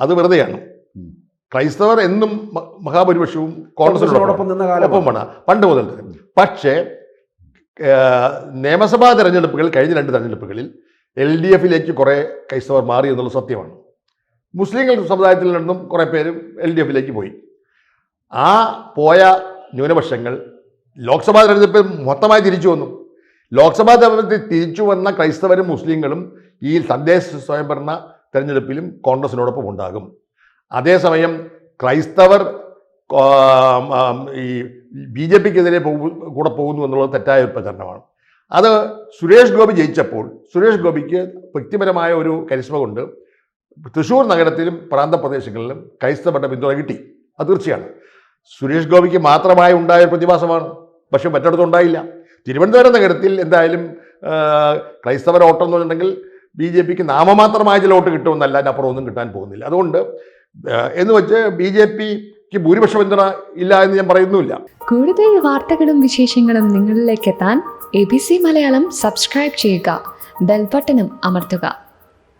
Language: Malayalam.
അത് വെറുതെയാണ്. ക്രൈസ്തവർ എന്നും മഹാഭൂരിപക്ഷവും കോൺഗ്രസിനോടൊപ്പമാണ് പണ്ട് മുതൽ. പക്ഷേ നിയമസഭാ തെരഞ്ഞെടുപ്പുകൾ കഴിഞ്ഞ 2 തെരഞ്ഞെടുപ്പുകളിൽ LDFിലേക്ക് കുറേ ക്രൈസ്തവർ മാറി എന്നുള്ള സത്യമാണ്. മുസ്ലിങ്ങൾ സമുദായത്തിൽ നിന്നും കുറേ പേര് LDFിലേക്ക് പോയി. ആ പോയ ന്യൂനപക്ഷങ്ങൾ ലോക്സഭാ തെരഞ്ഞെടുപ്പിൽ മൊത്തമായി തിരിച്ചു വന്നു. ലോക്സഭാ തെരഞ്ഞെടുപ്പിൽ തിരിച്ചു വന്ന ക്രൈസ്തവരും മുസ്ലിങ്ങളും ഈ തദ്ദേശ സ്വയംഭരണ തെരഞ്ഞെടുപ്പിലും കോൺഗ്രസിനോടൊപ്പം ഉണ്ടാകും. അതേസമയം ക്രൈസ്തവർ ഈ BJPക്കെതിരെ കൂടെ പോകുന്നു എന്നുള്ളത് തെറ്റായ ഒരു പ്രചരണമാണ്. അത് സുരേഷ് ഗോപി ജയിച്ചപ്പോൾ സുരേഷ് ഗോപിക്ക് വ്യക്തിപരമായ ഒരു കരിസ്മ കൊണ്ട് തൃശ്ശൂർ നഗരത്തിലും പ്രാന്തപ്രദേശങ്ങളിലും ക്രൈസ്തവരുടെ പിന്തുണ കിട്ടി. അത് തീർച്ചയാണ്. സുരേഷ് ഗോപിക്ക് മാത്രമായി ഉണ്ടായ പ്രതിഭാസമാണ്. പക്ഷെ മറ്റിടത്തുണ്ടായില്ല. തിരുവനന്തപുരം നഗരത്തിൽ എന്തായാലും ക്രൈസ്തവർ വോട്ട് എന്ന് പറഞ്ഞിട്ടുണ്ടെങ്കിൽ BJPക്ക് നാമമാത്രമായ ചില വോട്ട് കിട്ടുമെന്നല്ല, അതിനപ്പുറം ഒന്നും കിട്ടാൻ പോകുന്നില്ല. അതുകൊണ്ട് എന്ന് വെച്ച് BJPക്ക് ഭൂരിപക്ഷ പിന്തുണ ഇല്ല എന്ന് ഞാൻ പറയുന്നുമില്ല. കൂടുതൽ വാർത്തകളും വിശേഷങ്ങളും നിങ്ങളിലേക്ക് എത്താൻ ABC മലയാളം സബ്സ്ക്രൈബ് ചെയ്യുക, ബെൽ ബട്ടണും അമർത്തുക.